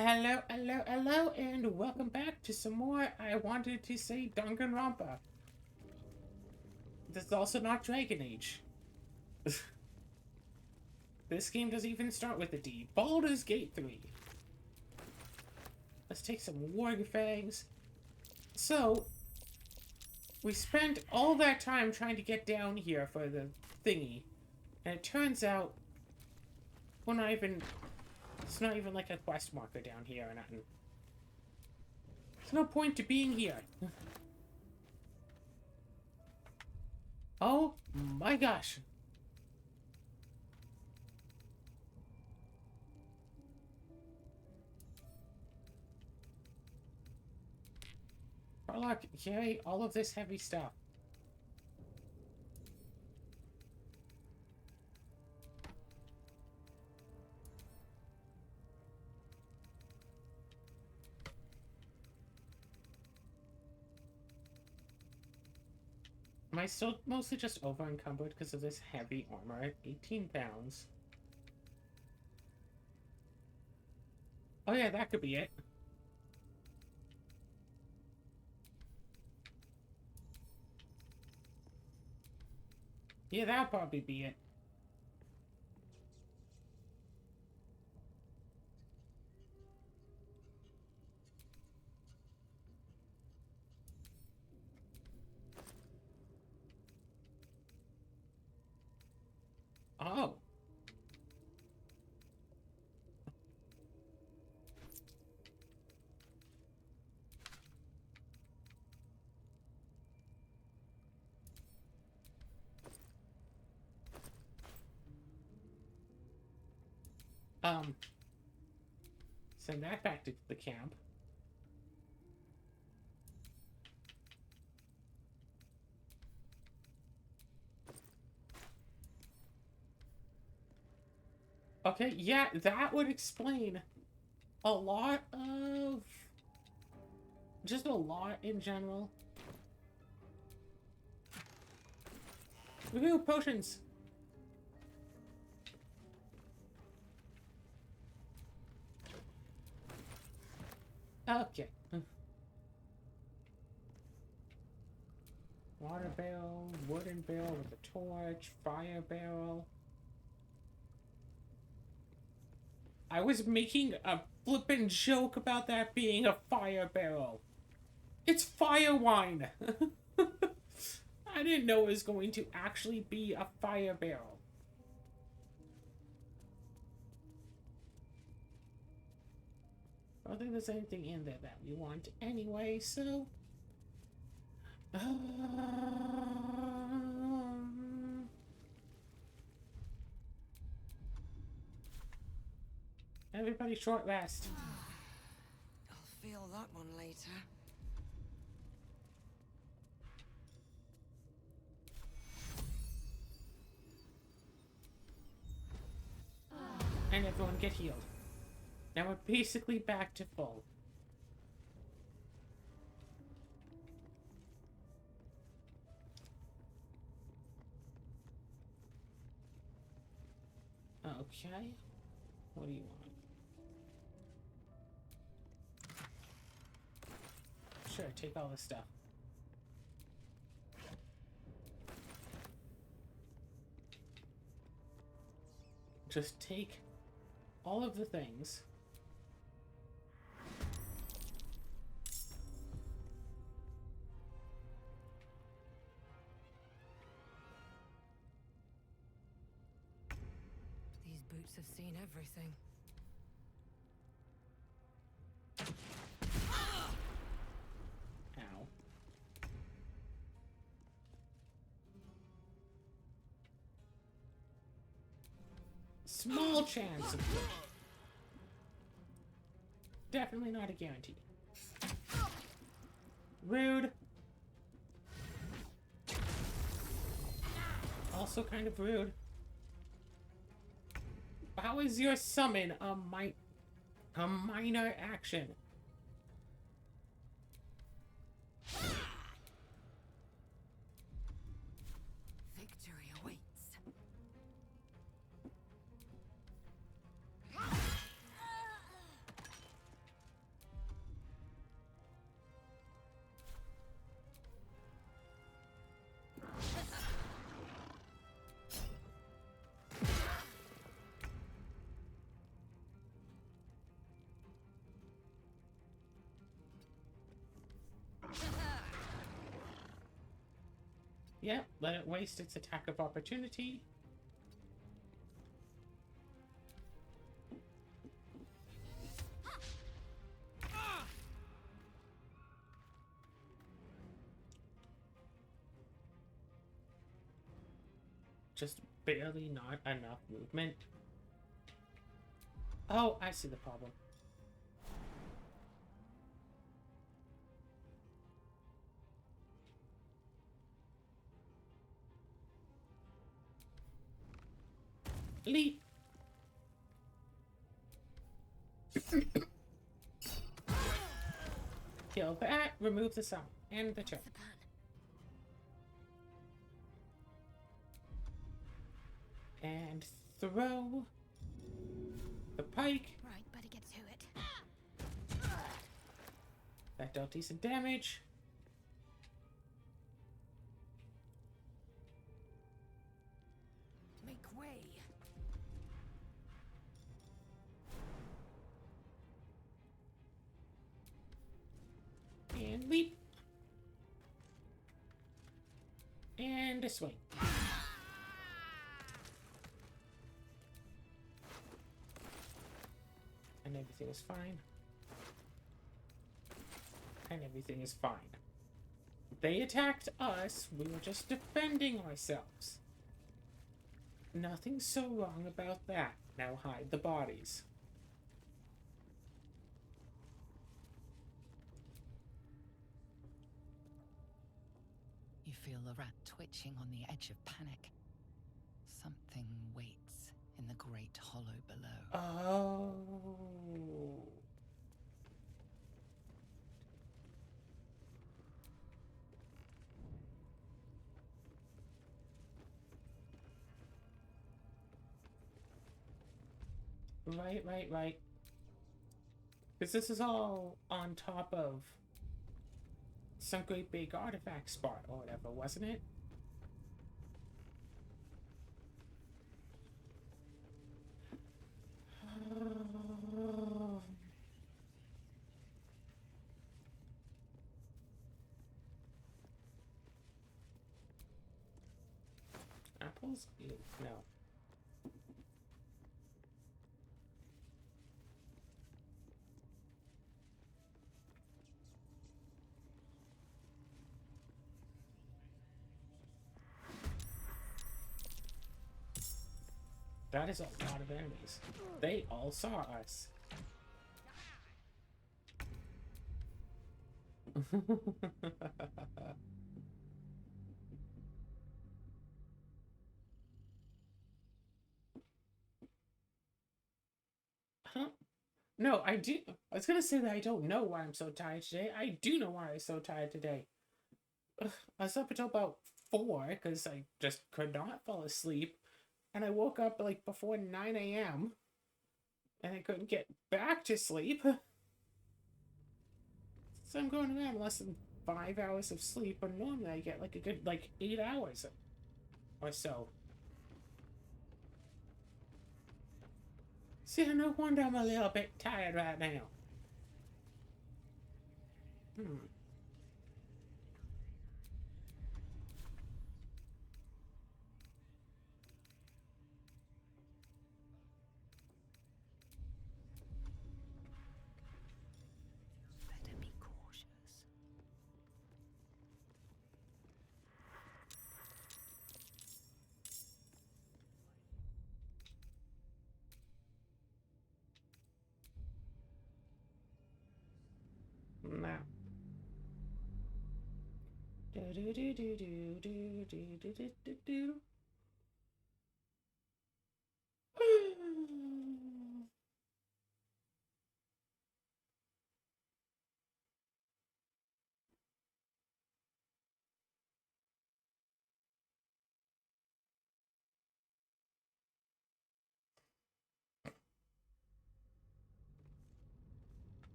Hello, hello, hello, and welcome back to some more. I wanted to say Danganronpa. This is also not Dragon Age. This game doesn't even start with a D. Baldur's Gate 3. Let's take some warg fangs. So, we spent all that time trying to get down here for the thingy. And it turns out, we're not even... It's not even like a quest marker down here or nothing. There's no point to being here. Oh my gosh. Warlock, carry all of this heavy stuff. Am I still mostly just over encumbered because of this heavy armor? 18 pounds. Oh yeah, that could be it. Yeah, that'll probably be it. Oh. Send that back to the camp. Okay, yeah, that would explain a lot of... Just a lot in general. Woohoo, potions! Okay. Water barrel, wooden barrel with a torch, fire barrel. I was making a flippin' joke about that being a fire barrel. It's fire wine! I didn't know it was going to actually be a fire barrel. I don't think there's anything in there that we want anyway, so... Everybody short rest. I'll feel that one later. And everyone get healed. Now we're basically back to full. Okay. What do you want? Sure, take all this stuff. Just take all of the things. These boots have seen everything. Ow. Small chance of good. Definitely not a guarantee. Rude. Also kind of rude. How is your summon a minor action? Victory awaits. Yep, let it waste its attack of opportunity. Just barely not enough movement. Oh, I see the problem. Leap! Kill that, remove the sound, and the turn. What's the plan? And throw the pike. Right, better get to it. That dealt decent damage. Make way. And leap. And a swing. And everything is fine. And everything is fine. They attacked us, we were just defending ourselves. Nothing so wrong about that. Now hide the bodies. You feel the rat twitching on the edge of panic. Something waits in the great hollow below. Oh. Right. Because this is all on top of some great big artifact spot or whatever, wasn't it? Apples? Ew, no. That is a lot of enemies. They all saw us. Huh? No, I do. I was gonna say that I don't know why I'm so tired today. I do know why I'm so tired today. Ugh, I was up until about 4 because I just could not fall asleep. And I woke up like before 9 a.m. and I couldn't get back to sleep. So I'm going around less than 5 hours of sleep, but normally I get like a good 8 hours or so. See, no wonder I'm a little bit tired right now. Better be cautious. Now. Do do do do do do do do do do.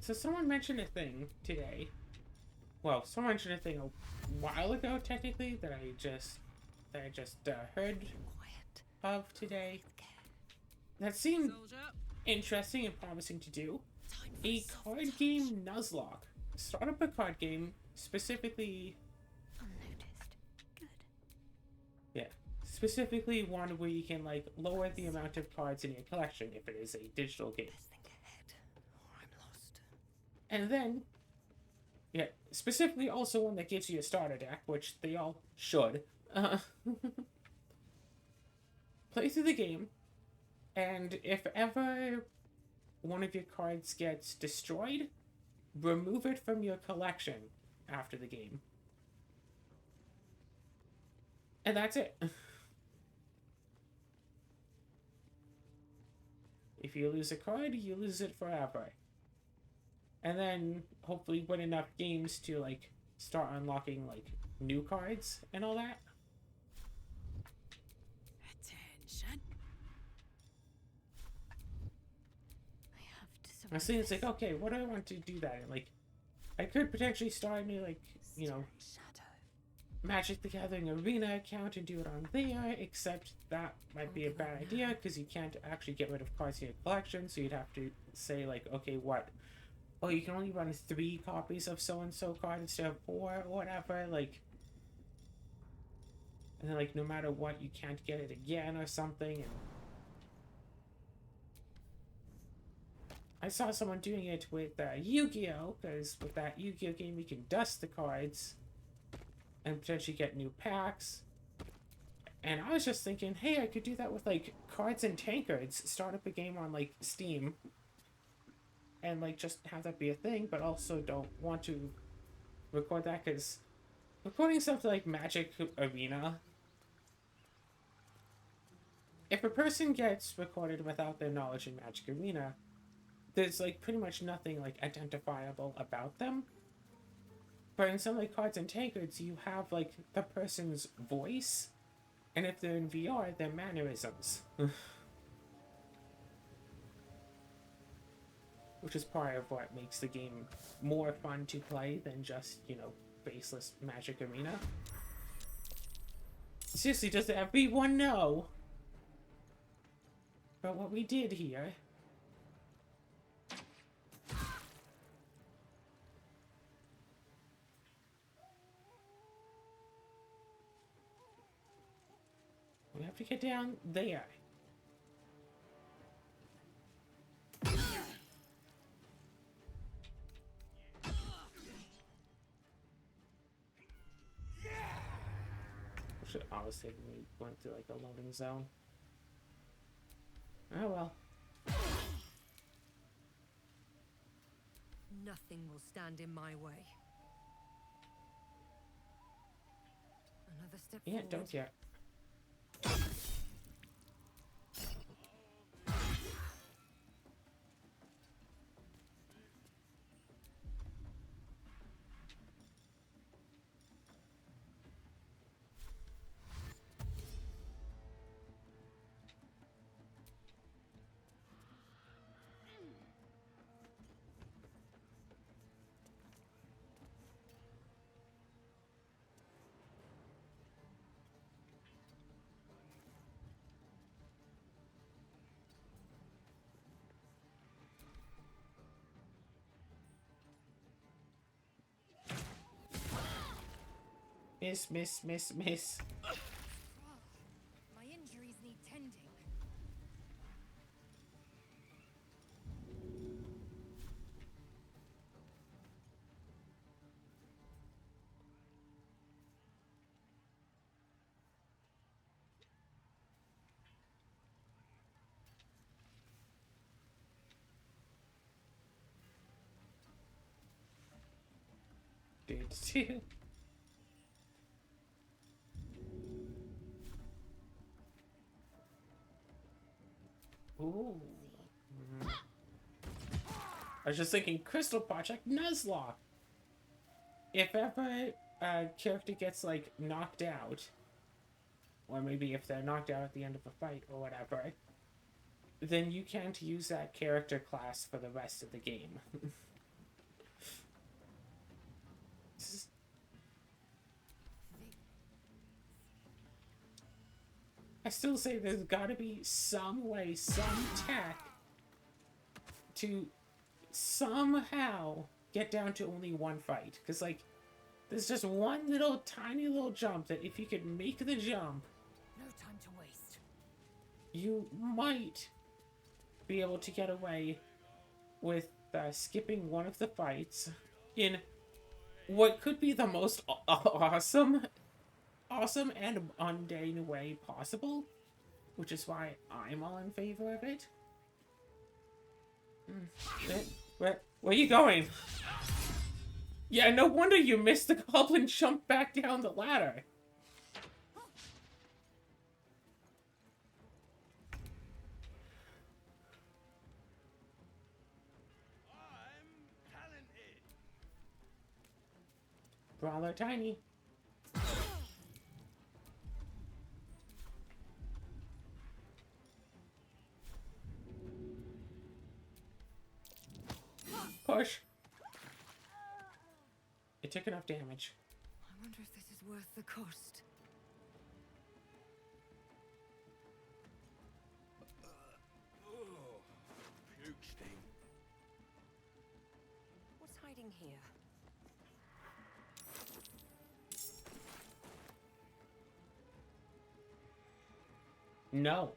So someone mentioned a thing today. Well, someone mentioned a thing a while ago, technically, that I just heard Quiet. of today. With care. That seemed Soldier. interesting and promising to do. Time for A soft card touch. game Nuzlocke. start up a card game, specifically, Unnoticed. Good. yeah, specifically one where you can, like, lower the amount of cards in your collection if it is a digital game. Best think ahead, or I'm lost. And then, yeah, specifically also one that gives you a starter deck, which they all should. Play through the game, and if ever one of your cards gets destroyed, remove it from your collection after the game. And that's it. If you lose a card, you lose it forever. And then hopefully win enough games to, like, start unlocking, like, new cards and all that. Attention. I have to I see it's like, okay, what do I want to do that? And, like, I could potentially start a new, like, you know, Shadow. Magic the Gathering Arena account and do it on there, except that might be a bad idea because you can't actually get rid of cards in your collection, so you'd have to say, like, okay, what? Oh, you can only run 3 copies of so-and-so card instead of 4 or whatever, like... And then, like, no matter what, you can't get it again or something, and... I saw someone doing it with Yu-Gi-Oh! Because with that Yu-Gi-Oh! Game, you can dust the cards and potentially get new packs. And I was just thinking, hey, I could do that with, like, cards and tankards. Start up a game on, like, Steam. And, like, just have that be a thing, but also don't want to record that, because recording something like Magic Arena, if a person gets recorded without their knowledge in Magic Arena, there's, like, pretty much nothing, like, identifiable about them. But in some, like, cards and tankards, you have, like, the person's voice, and if they're in VR, their mannerisms. Which is part of what makes the game more fun to play than just, you know, faceless Magic Arena. Seriously, does everyone know about what we did here? We have to get down there. Should honestly we went through like a loading zone. Oh well. Nothing will stand in my way. Another step Yeah, forward. don't yet. Miss. My injuries need tending. Dude. Ooh. I was just thinking, Crystal Project Nuzlocke. If ever a character gets like knocked out, or maybe if they're knocked out at the end of a fight or whatever, then you can't use that character class for the rest of the game. I still say there's gotta be some way, some tech to somehow get down to only one fight. Because, like, there's just one little tiny little jump that if you could make the jump, No time to waste. you might be able to get away with skipping one of the fights in what could be the most awesome and mundane way possible, which is why I'm all in favor of it. Where are you going? Yeah, no wonder you missed the goblin jump back down the ladder. Brawler tiny. Push. It took enough damage. I wonder if this is worth the cost. Puke sting. What's hiding here? No.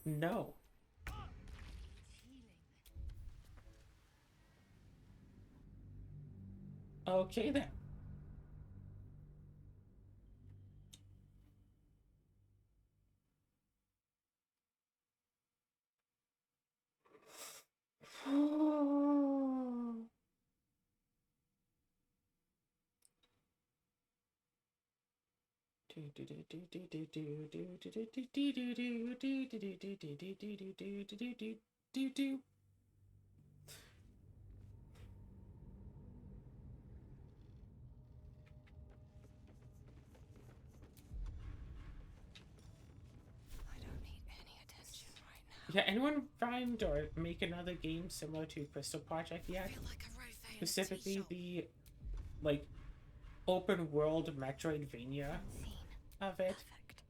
No. Okay then. I don't need any attention right now. Yeah, anyone find or make another game similar to Crystal Project yet? I feel like a rofé in a tea Specifically shop. the, like, open world Metroidvania Unseen. of it. Perfect.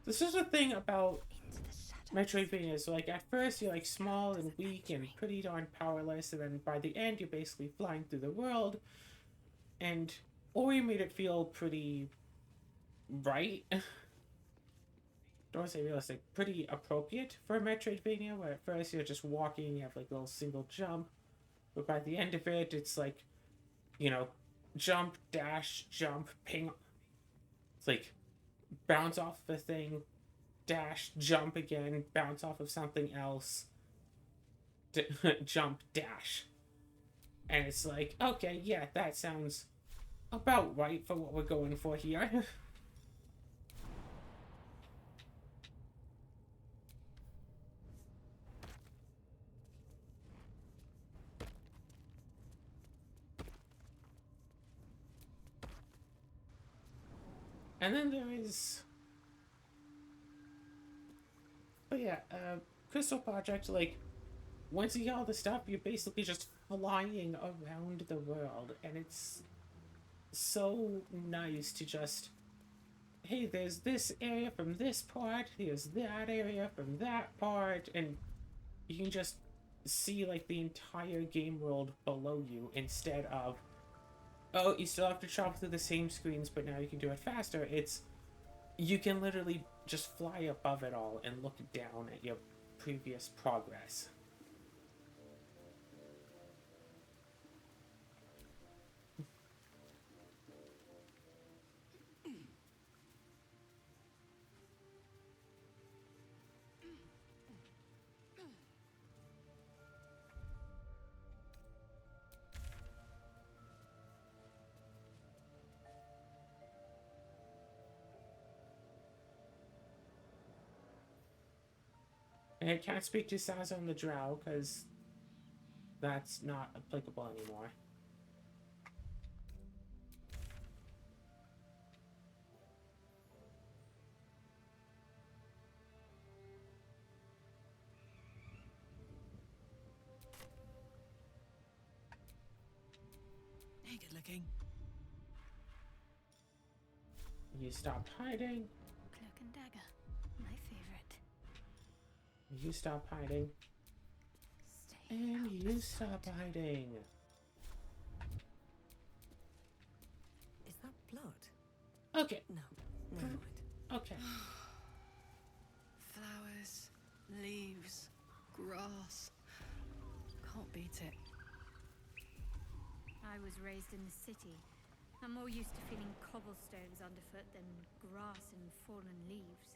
This is the thing about Into the shadows. Metroidvania. So, like, at first you're, like, small and weak and pretty darn powerless, and then by the end you're basically flying through the world. And Ori made it feel pretty right. Don't want to say realistic, pretty appropriate for a Metroidvania, where at first you're just walking, you have, like, a little single jump. But by the end of it, it's like, you know, jump, dash, jump, ping. It's like, bounce off the thing, dash, jump again, bounce off of something else, jump, dash. And it's like, okay, yeah, that sounds about right for what we're going for here. And then there is... But yeah, Crystal Project, like, once you get all the stuff, you're basically just flying around the world, and it's so nice to just, hey, there's this area from this part, there's that area from that part, and you can just see, like, the entire game world below you instead of, oh, you still have to travel through the same screens, but now you can do it faster. It's, you can literally just fly above it all and look down at your previous progress. And I can't speak to Saza and the Drow, because that's not applicable anymore. Hey, good looking. You stopped hiding. Cloak and dagger. My favorite. You stop hiding. Stay And out you of stop sight. hiding. Is that blood? Okay. No, never mind. Okay. Flowers, leaves, grass. Can't beat it. I was raised in the city. I'm more used to feeling cobblestones underfoot than grass and fallen leaves.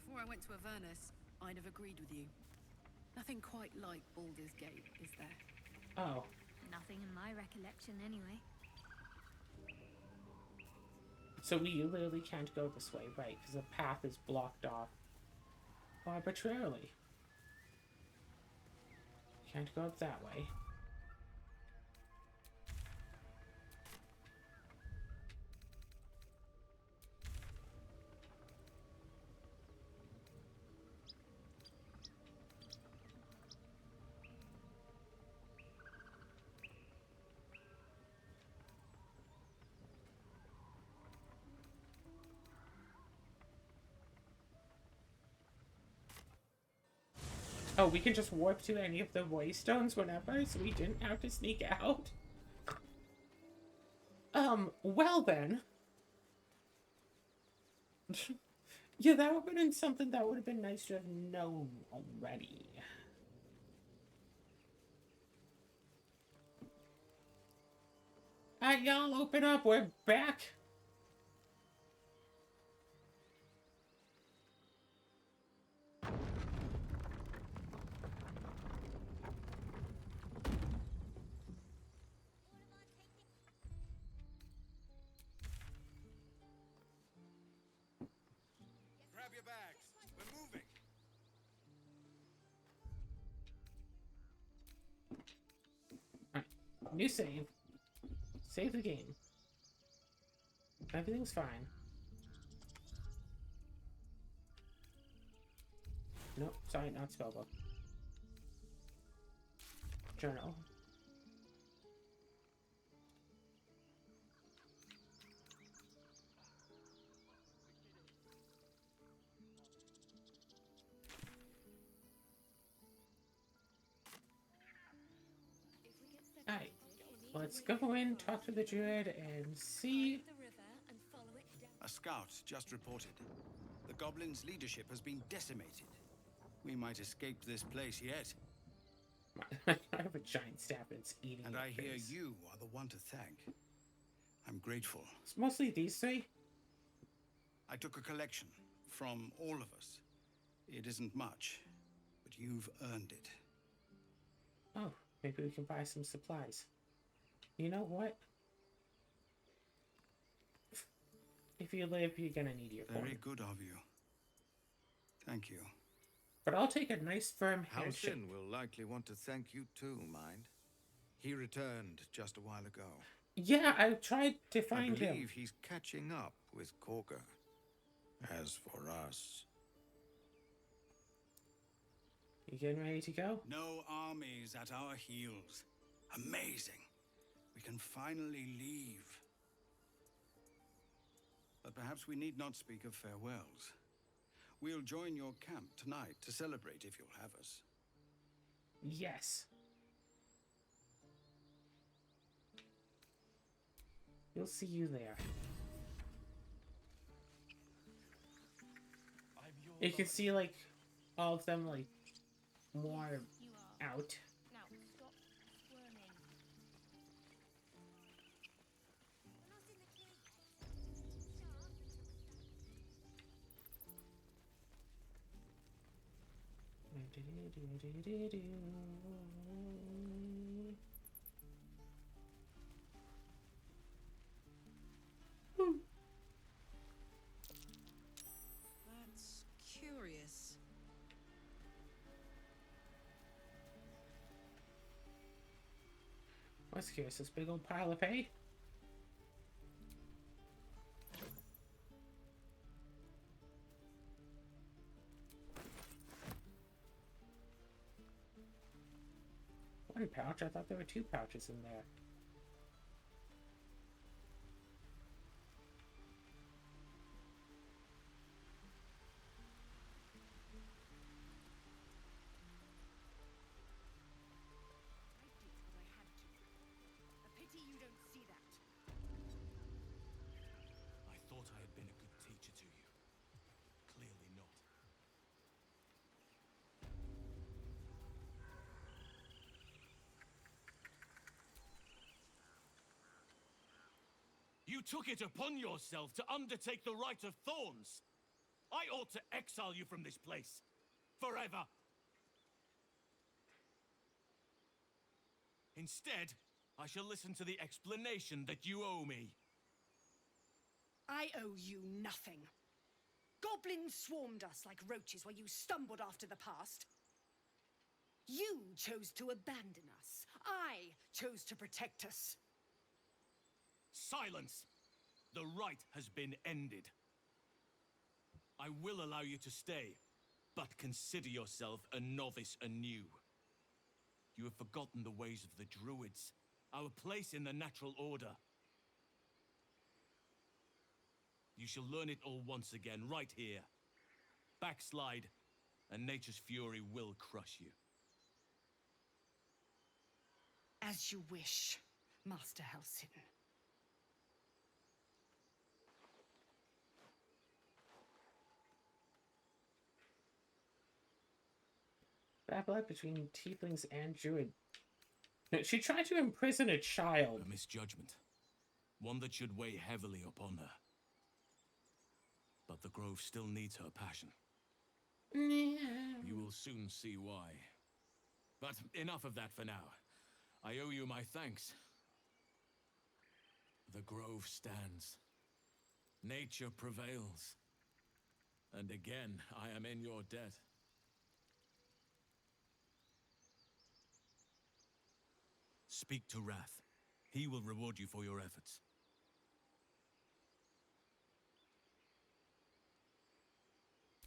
Before I went to Avernus, I'd have agreed with you. Nothing quite like Baldur's Gate, is there? Oh. Nothing in my recollection, anyway. So we literally can't go this way, right? Because the path is blocked off arbitrarily. Can't go up that way. Oh, we can just warp to any of the waystones whenever, so we didn't have to sneak out? Well then. Yeah, that would have been something that would have been nice to have known already. Alright, y'all, open up. We're back. Grab your bags. We're moving. Alright, new save. Save the game. Everything's fine. Nope, sorry, not spellbook. Journal. Alright, let's go in, talk to the druid, and see. A scout just reported. The goblins' leadership has been decimated. We might escape this place yet. I have a giant staff that's eating And your I hear face. you are the one to thank. I'm grateful. It's mostly these three. I took a collection from all of us. It isn't much, but you've earned it. Oh, maybe we can buy some supplies. You know what? If you live, you're gonna need your Very coin. good of you. Thank you. But I'll take a nice firm handshake. Halsin will likely want to thank you too, mind. He returned just a while ago. Yeah, I tried to I find believe him. he's catching up with Korga. As for us, You getting ready to go? No armies at our heels. Amazing. We can finally leave. But perhaps we need not speak of farewells. We'll join your camp tonight to celebrate if you'll have us. Yes. We'll see you there. You can see, like, all of them, like, more out. Now, stop squirming. That's curious. What's curious? This big old pile of hay? One pouch? I thought there were two pouches in there. You took it upon yourself to undertake the Rite of Thorns. I ought to exile you from this place. Forever. Instead, I shall listen to the explanation that you owe me. I owe you nothing. Goblins swarmed us like roaches while you stumbled after the past. You chose to abandon us. I chose to protect us. Silence! The rite has been ended. I will allow you to stay, but consider yourself a novice anew. You have forgotten the ways of the Druids, our place in the natural order. You shall learn it all once again, right here. Backslide, and nature's fury will crush you. As you wish, Master Halsin. Bad blood between tieflings and druid. She tried to imprison a child. A misjudgment. One that should weigh heavily upon her. But the Grove still needs her passion. You will soon see why. But enough of that for now. I owe you my thanks. The Grove stands. Nature prevails. And again, I am in your debt. Speak to Wrath. He will reward you for your efforts.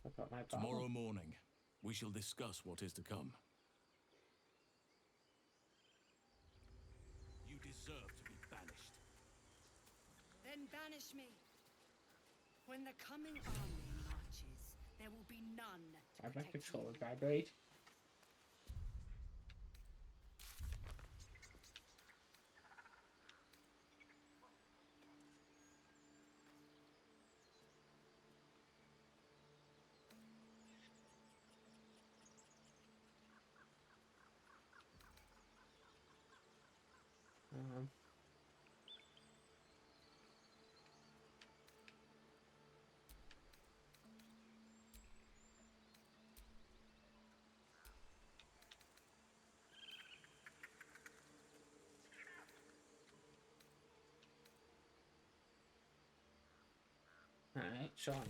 About my Tomorrow morning, we shall discuss what is to come. You deserve to be banished. Then banish me. When the coming army marches, there will be none to my protect controller you. vibrate. Alright, Sean.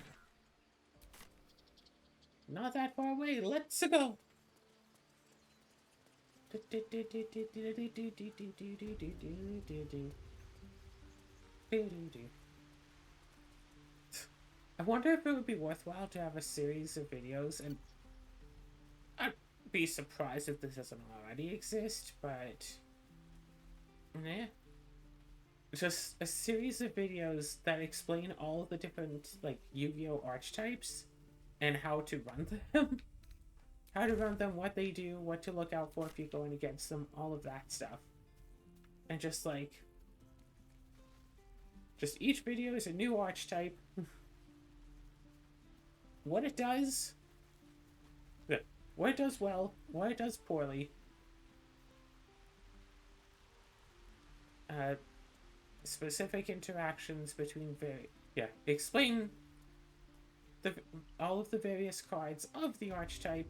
Not that far away, let's go! I wonder if it would be worthwhile to have a series of videos, and I'd be surprised if this doesn't already exist, but yeah. Just a series of videos that explain all of the different, like, Yu-Gi-Oh! Archetypes and how to run them. How to run them, what they do, what to look out for if you're going against them, all of that stuff. And just, like, just each video is a new archetype. What it does, what it does well, what it does poorly. Specific interactions between explain all of the various cards of the archetype,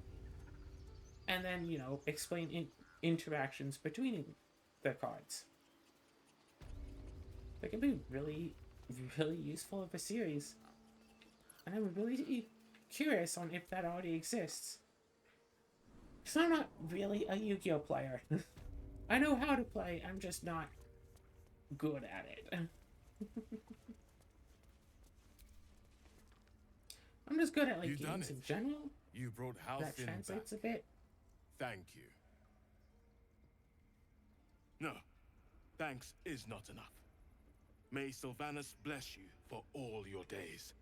and then, you know, explain interactions between the cards. That can be really, really useful of a series, and I'm really curious on if that already exists. Because I'm not really a Yu-Gi-Oh player. I know how to play, I'm just not good at it. I'm just good at, like, games in general. You brought Halcyon That translates back. a bit. Thank you. No, thanks is not enough. May Sylvanas bless you for all your days.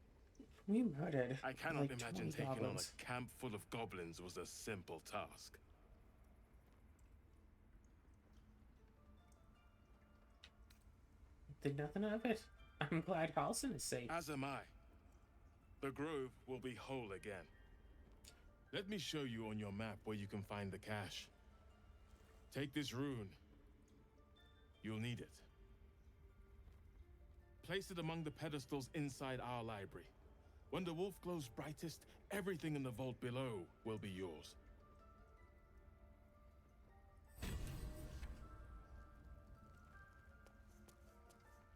We murdered, I cannot like, imagine 20 taking goblins. on a camp full of goblins was a simple task. Did nothing of it. I'm glad Halcyon is safe. As am I. The Grove will be whole again. Let me show you on your map where you can find the cache. Take this rune. You'll need it. Place it among the pedestals inside our library. When the wolf glows brightest, everything in the vault below will be yours.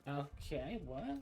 Okay, what?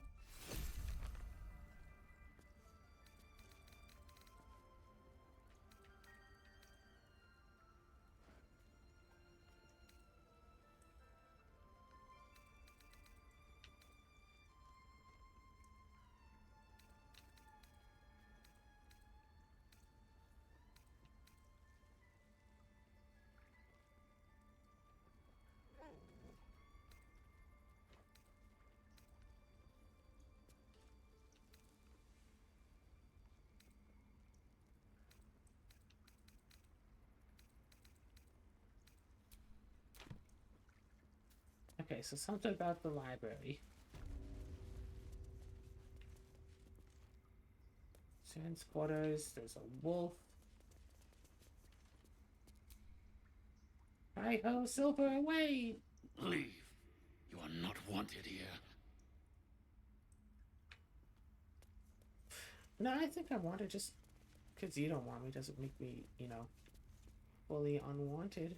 Okay, so something about the library. Servants' quarters, there's a wolf. Hi-ho, Silver, away! Leave. You are not wanted here. No, I think I want to just... Because you don't want me doesn't make me, you know, fully unwanted.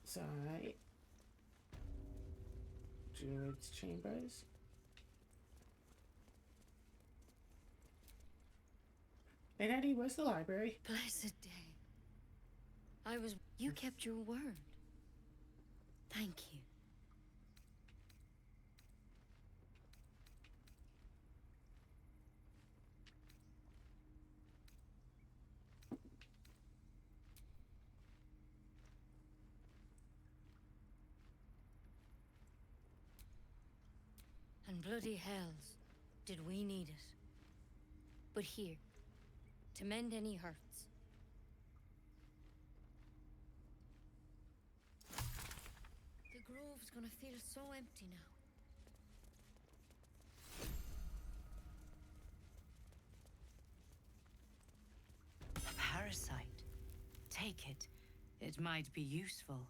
Sorry. Druid's chambers. Hey, Daddy, where's the library? Blessed day. You kept your word. Thank you. And bloody hells, did we need it. But here, to mend any hurts. The grove's gonna feel so empty now. A parasite. Take it. It might be useful.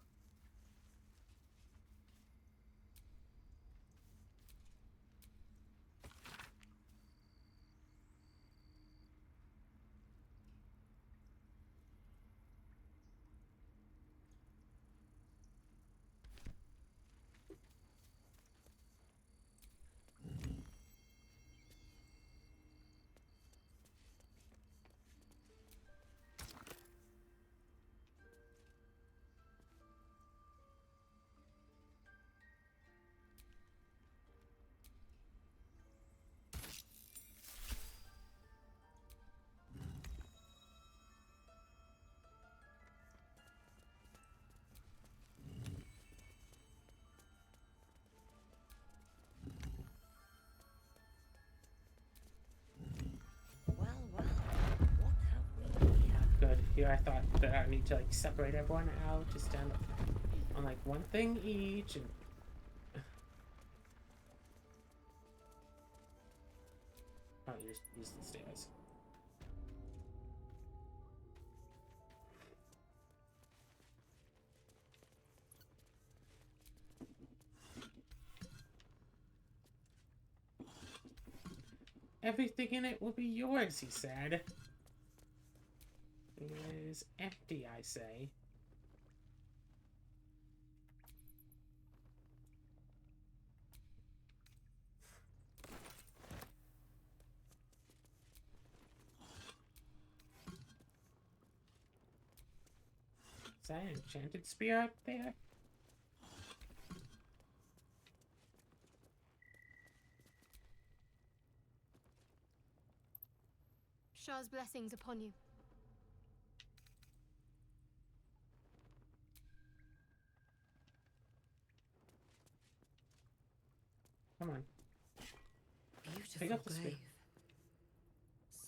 Good. Here I thought that I need to like separate everyone out to stand on like one thing each and oh, use the stairs. Everything in it will be yours, he said. It is empty, I say. Is that an enchanted spear up there? Shah's blessings upon you. Come on. Beautiful up the spear. grave.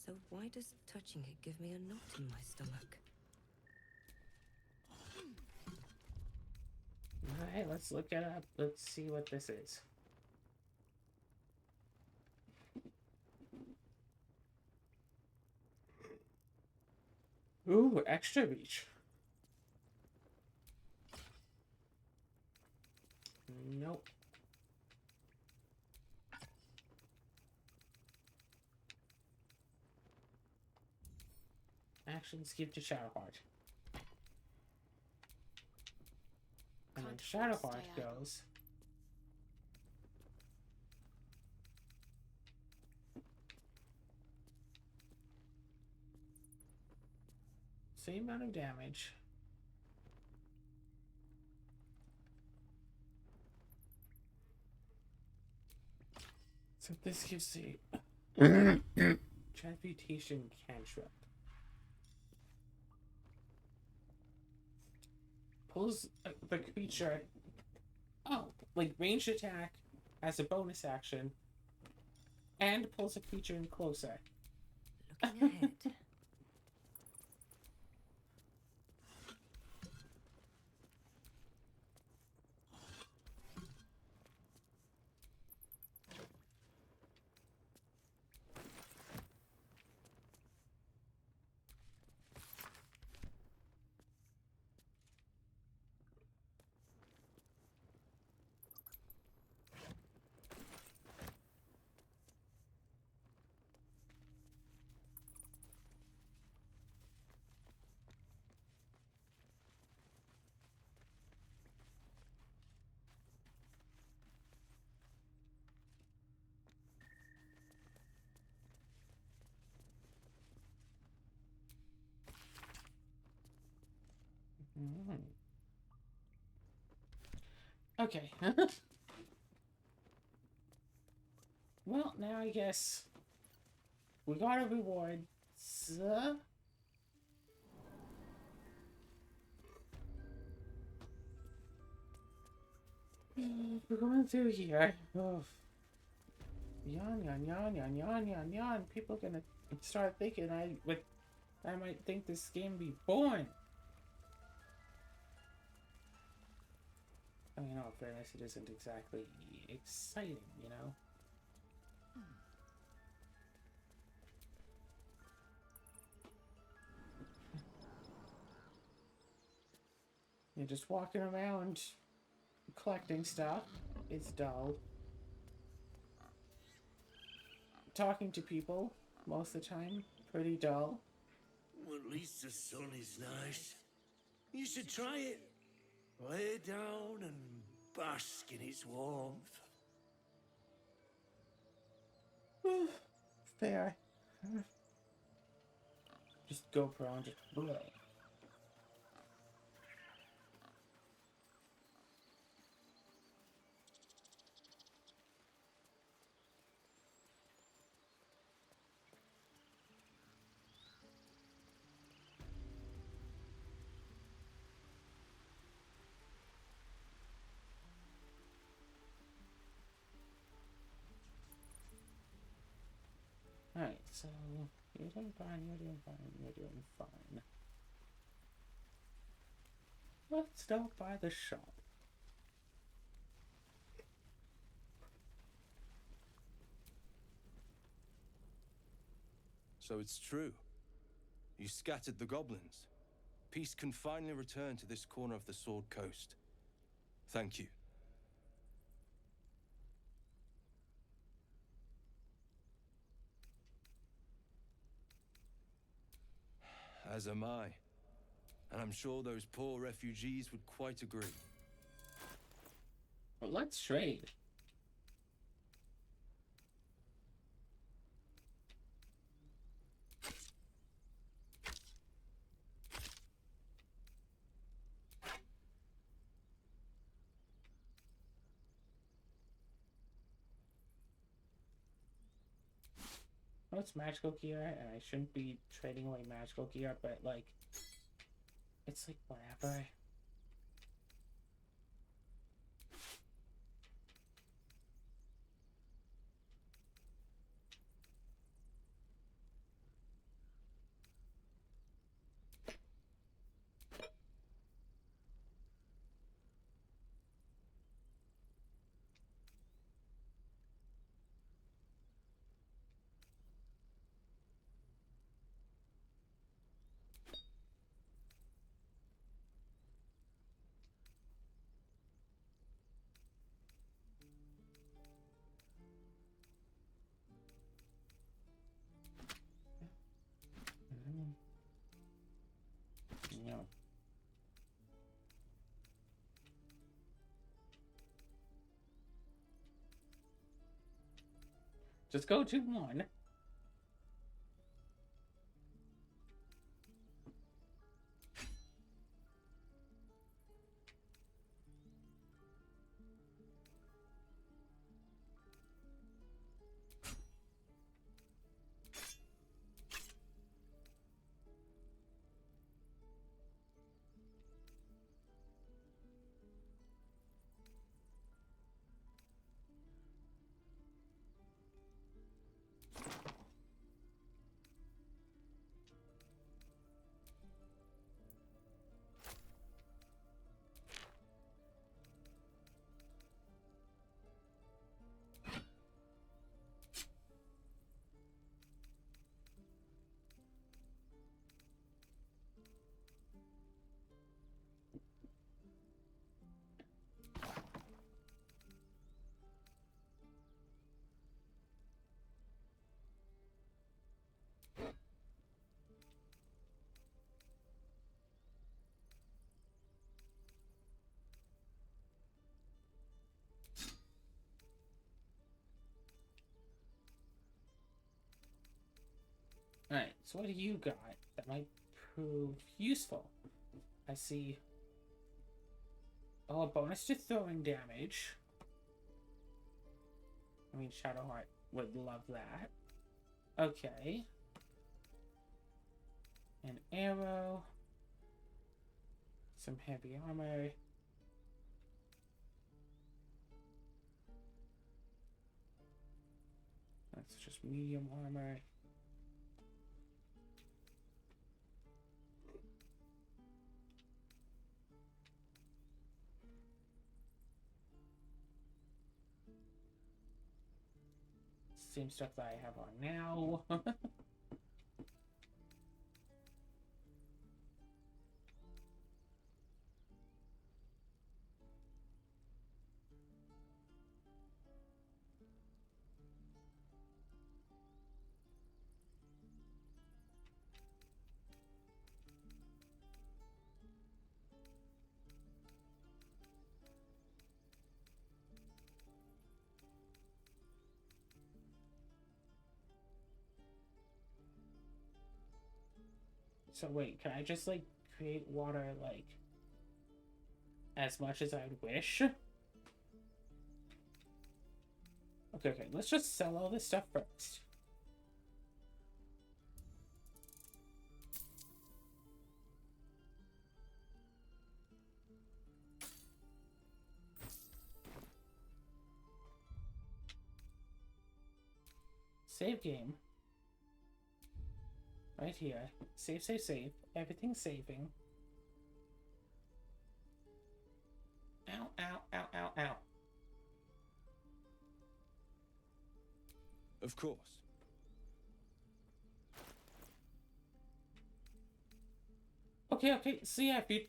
So why does touching it give me a knot in my stomach? Alright, let's look it up. Let's see what this is. Ooh, extra reach. Nope. Action skip to Shadowheart. And then Shadowheart goes. Same amount of damage. So this gives a transmutation cantrip. Pulls the creature. Oh, like ranged attack as a bonus action, and pulls a creature in closer. Looking ahead. Okay. Well, now I guess we got a reward. So... we're going through here. Oh. Yawn, yawn, yawn, yawn, yawn, yawn, yawn. People are gonna start thinking I might think this game be boring. I mean, in all fairness, it isn't exactly exciting, you know? You're just walking around collecting stuff. It's dull. Talking to people, most of the time, pretty dull. Well, at least the sun is nice. You should try it. Lay down and bask in its warmth. Fair. Just go around it. Bleh. Alright, so you're doing fine, you're doing fine, you're doing fine. Let's stop by the shop. So it's true. You scattered the goblins. Peace can finally return to this corner of the Sword Coast. Thank you. As am I. And I'm sure those poor refugees would quite agree. Well, let's trade. Well, it's magical gear, and I shouldn't be trading away magical gear, but like, it's like whatever. Just go to one. Alright, so what do you got that might prove useful? I see. Oh, a bonus to throwing damage. I mean, Shadowheart would love that. Okay. An arrow. Some heavy armor. That's just medium armor. Same stuff that I have on now. So wait, can I just like create water like as much as I'd wish? Okay, let's just sell all this stuff first. Save game. Right here. Save, save, save. Everything's saving. Ow, ow, ow, ow, ow. Of course. Okay, so yeah, if you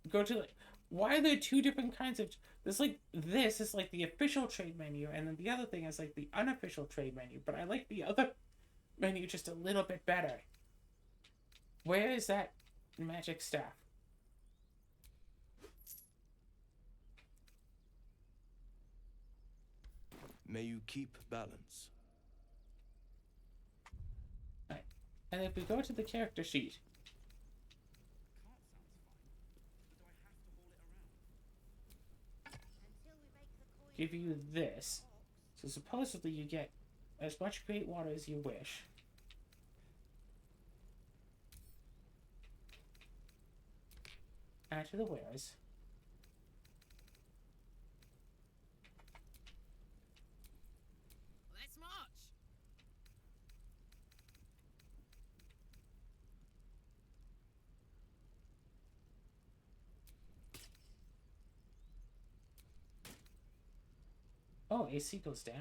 go to like, why are there two different kinds of, there's like, this is like the official trade menu, and then the other thing is like the unofficial trade menu, but I like the other menu just a little bit better. Where is that magic staff? May you keep balance. Right. And if we go to the character sheet, give you this. So supposedly you get as much great water as you wish. Add to the wares. Let's march. Oh, AC goes down.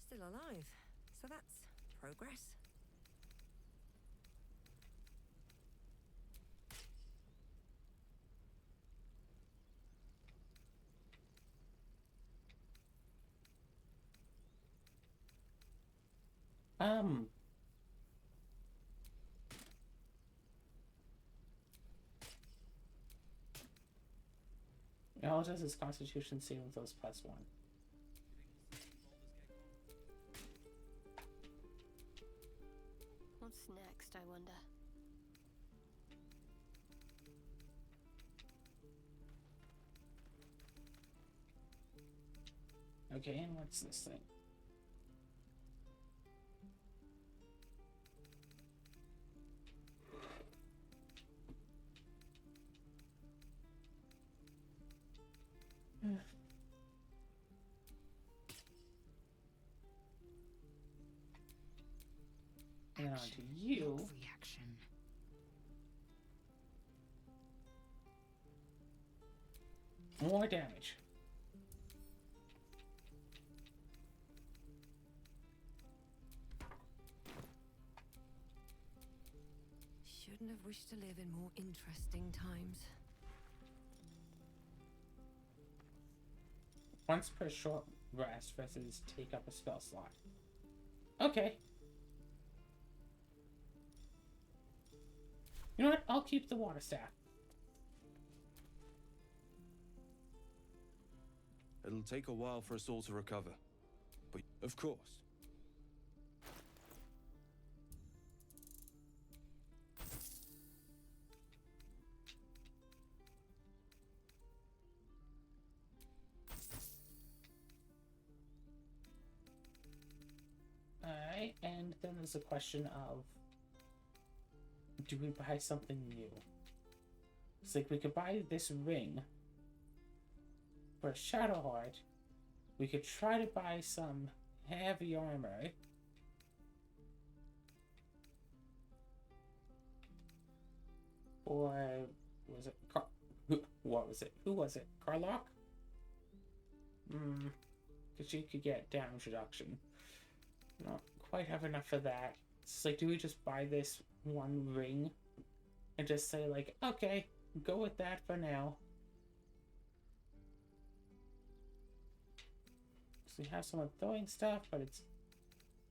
Still alive. So that's progress. How does his constitution saving throws +1? What's next, I wonder? Okay, and what's this thing? And on to you. Reaction. More damage. Shouldn't have wished to live in more interesting times. Once per short rest versus take up a spell slot. Okay. You know what? I'll keep the water staff. It'll take a while for us all to recover. But, of course. Alright, and then there's a question of, do we buy something new? It's like we could buy this ring for a Shadow Heart. We could try to buy some heavy armor. Or was it what was it? Who was it? Carlock? Because she could get damage reduction. Not quite have enough for that. It's like, do we just buy this one ring and just say like, okay, go with that for now? So we have someone throwing stuff, but it's,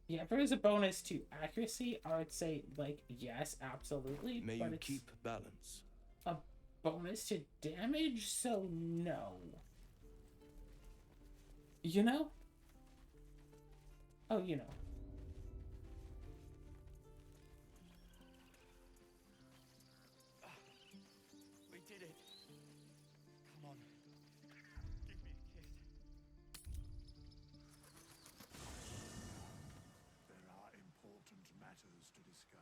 yeah, if there is a bonus to accuracy, I would say like yes, absolutely. May but you it's keep balance. a bonus to damage, so no. You know? Oh, you know. We did it. Come on. Give me a kiss. There are important matters to discuss.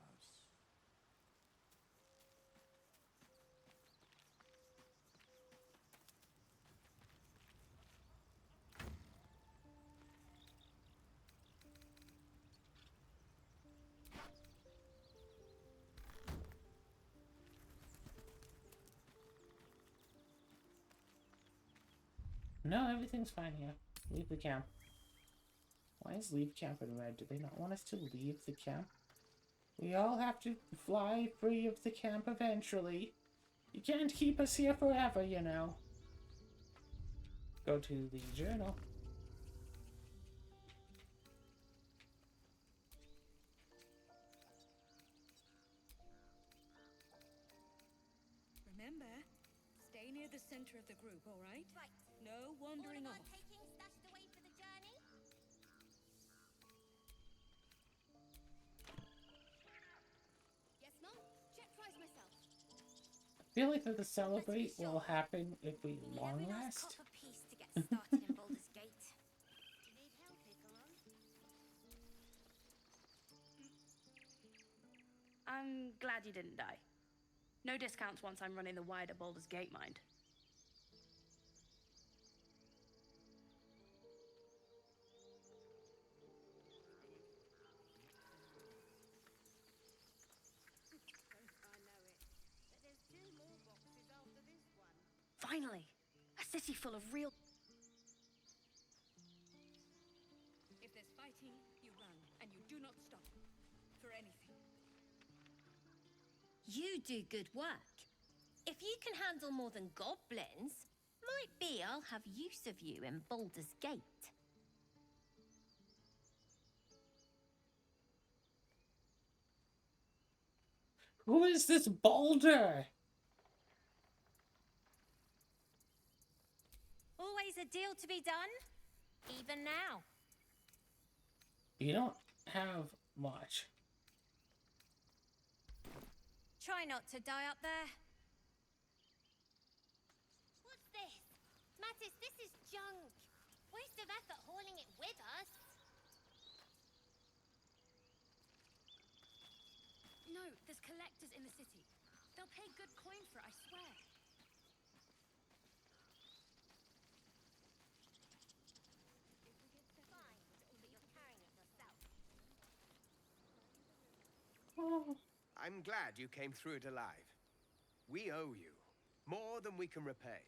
No, everything's fine here. Leave the camp. Why is leave camp in red? Do they not want us to leave the camp? We all have to fly free of the camp eventually. You can't keep us here forever, you know. Go to the journal. Remember, stay near the center of the group, all right? Right. No wandering off. Taking stashed away for the journey? Yes, Mum. Check price myself. I feel like that the celebrate will happen if we long rest. Copper piece to get started in Baldur's Gate. Do you need help, Icaron? I'm glad you didn't die. No discounts once I'm running the wider Baldur's Gate mind. Finally! A city full of real... If there's fighting, you run, and you do not stop. For anything. You do good work. If you can handle more than goblins, might be I'll have use of you in Baldur's Gate. Who is this Baldur? deal to be done, even now. You don't have much. Try not to die up there. What's this? Mattis, this is junk. Waste of effort hauling it with us. No, there's collectors in the city. They'll pay good coin for it, I swear. I'm glad you came through it alive. We owe you more than we can repay.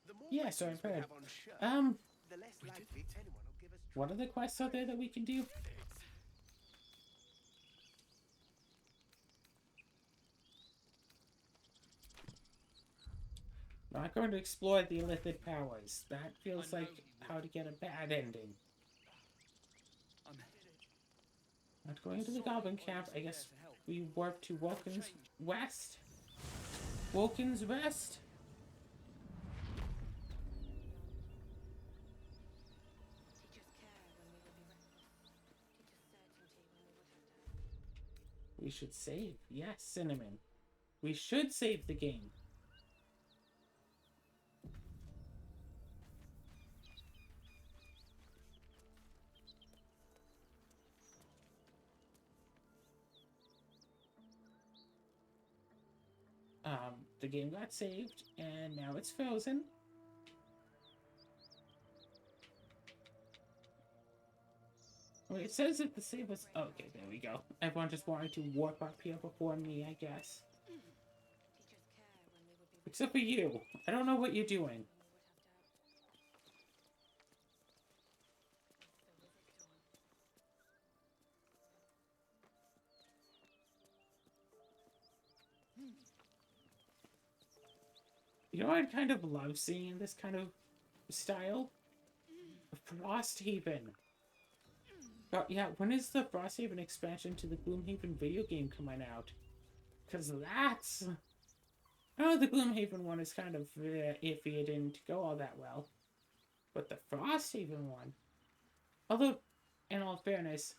The more Yes, I've weapons we heard. have on show, the less likely anyone will give us What other quests are there that we can do? Not going to explore the illicit powers. That feels like how to get a bad ending. Not going to the Goblin Camp. I guess we warp to Woken's West. Woken's West? We should save. Yes, Cinnamon. We should save the game. The game got saved, and now it's frozen. Wait, it says that the save was... Okay, there we go. Everyone just wanted to warp up here before me, I guess. Except for you. I don't know what you're doing. You know what I kind of love seeing in this kind of style? Frosthaven. Oh, yeah, when is the Frosthaven expansion to the Gloomhaven video game coming out? Because that's... Oh, the Gloomhaven one is kind of iffy. It didn't go all that well. But the Frosthaven one... Although, in all fairness,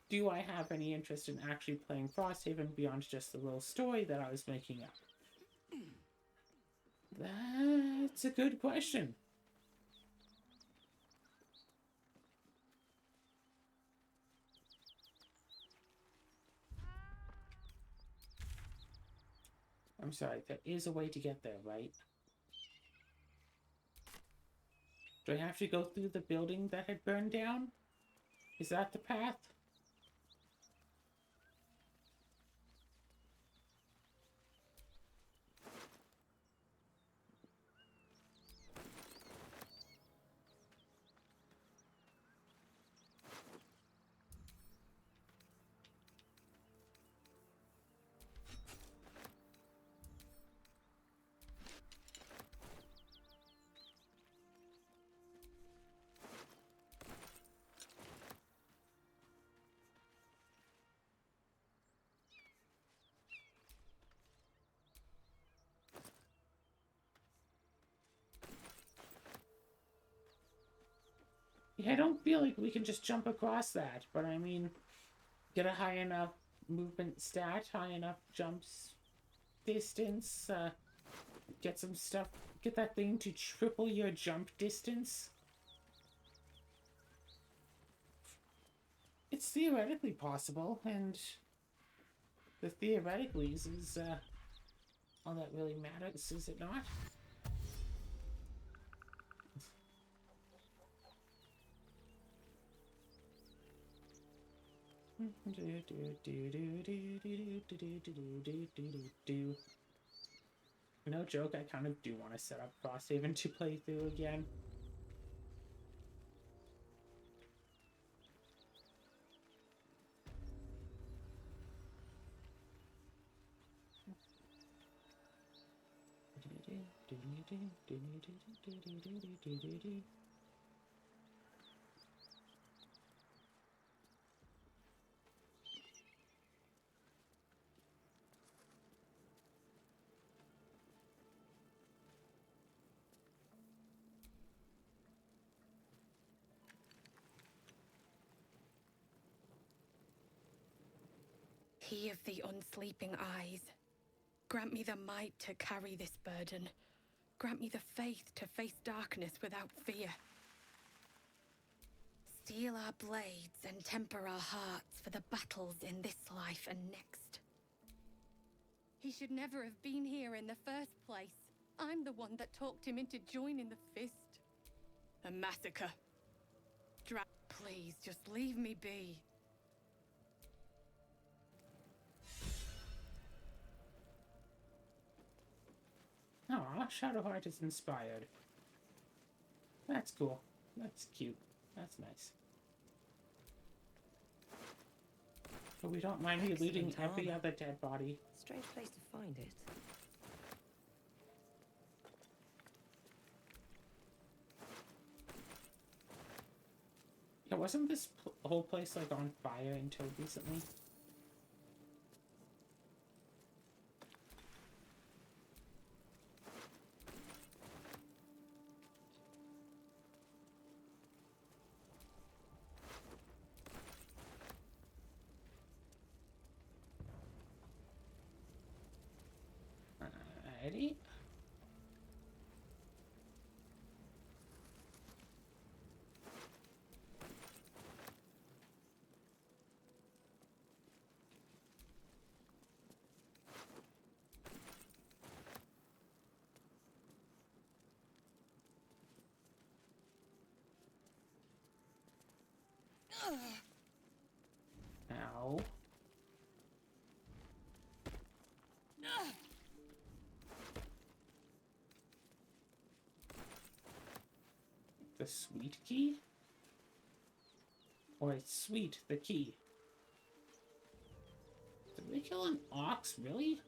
do I have any interest in actually playing Frosthaven beyond just the little story that I was making up? That's a good question. I'm sorry, there is a way to get there, right? Do I have to go through the building that had burned down? Is that the path? Yeah, I don't feel like we can just jump across that, but I mean, get a high enough movement stat, high enough jumps distance, get some stuff, get that thing to triple your jump distance. It's theoretically possible, and the theoretically is all that really matters, is it not? No joke, I kind of do want to set up Frosthaven to play through again. He of the unsleeping eyes, grant me the might to carry this burden. Grant me the faith to face darkness without fear. Steel our blades and temper our hearts for the battles in this life and next. He should never have been here in the first place. I'm the one that talked him into joining the fist. A massacre. Please, just leave me be. Aw, Shadowheart is inspired. That's cool. That's cute. That's nice. But we don't mind me looting every other dead body. Strange place to find it. Yeah, wasn't this whole place like on fire until recently? Alrighty. Ow. The sweet key? Or it's sweet, the key. Did we kill an ox, really?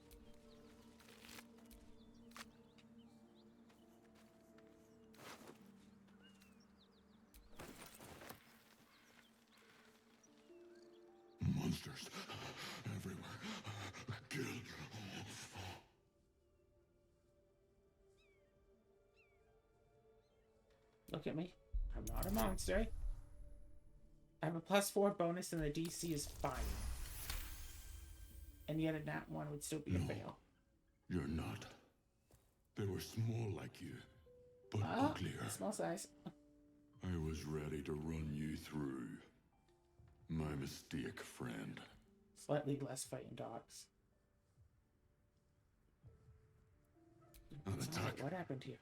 Monsters everywhere. Kill. Look at me. I'm not a monster. I have a +4 bonus and the DC is fine. And yet a nat 1 would still be a fail. You're not. They were small like you, but uglier. Small size. I was ready to run you through. My mistake, friend. Slightly less fighting dogs. An attack. What happened here?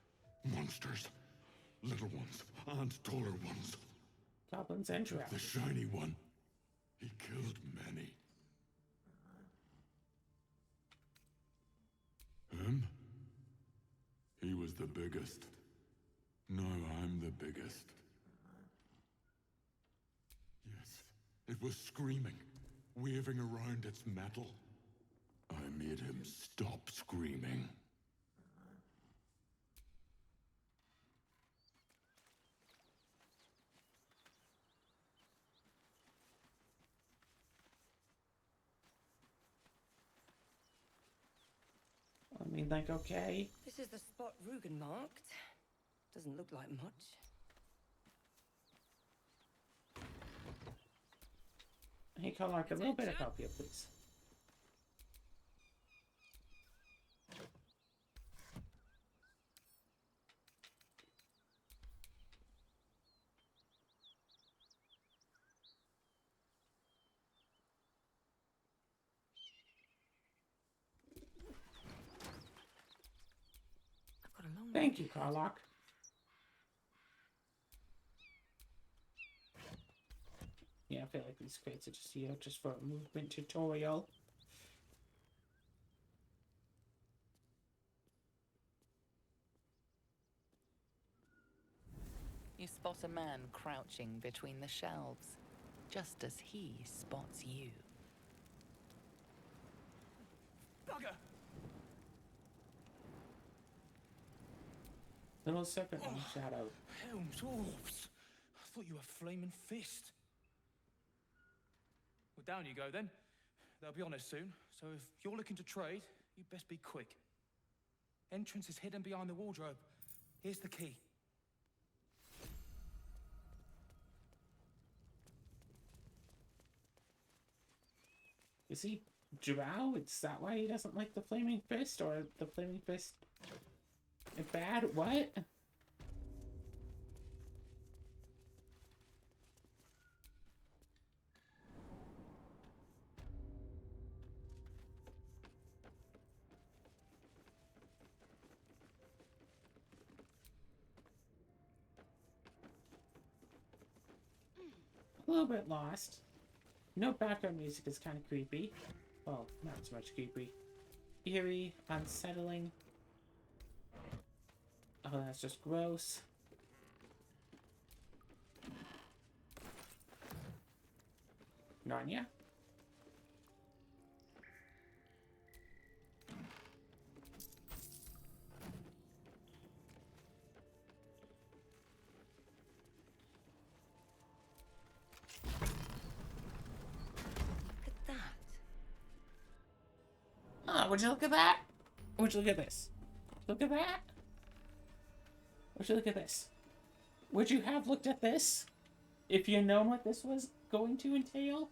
Monsters. Little ones and taller ones. Goblins and The dragons. shiny one. He killed many. Him? He was the biggest. Now I'm the biggest. Yes, it was screaming, waving around its metal. I made him stop screaming. I mean, like, okay. This is the spot Rugen marked. Doesn't look like much. Hey, Karlak, a little bit of help here, please. Thank you, Karlak. Yeah, I feel like these crates are just here just for a movement tutorial. You spot a man crouching between the shelves, just as he spots you. Bugger! Little serpent in the shadow. Helms, dwarves! I thought you were Flaming Fist. Well, down you go then. They'll be on us soon, so if you're looking to trade, you'd best be quick. Entrance is hidden behind the wardrobe. Here's the key. Is he drow? Is that why he doesn't like the flaming fist? Or the flaming fist bad? What? A little bit lost. No background music is kind of creepy. Well, not so much creepy. Eerie, unsettling. Oh, that's just gross. Narnia? Oh, would you look at that? Would you look at this? Look at that? Would you look at this? Would you have looked at this if you known what this was going to entail?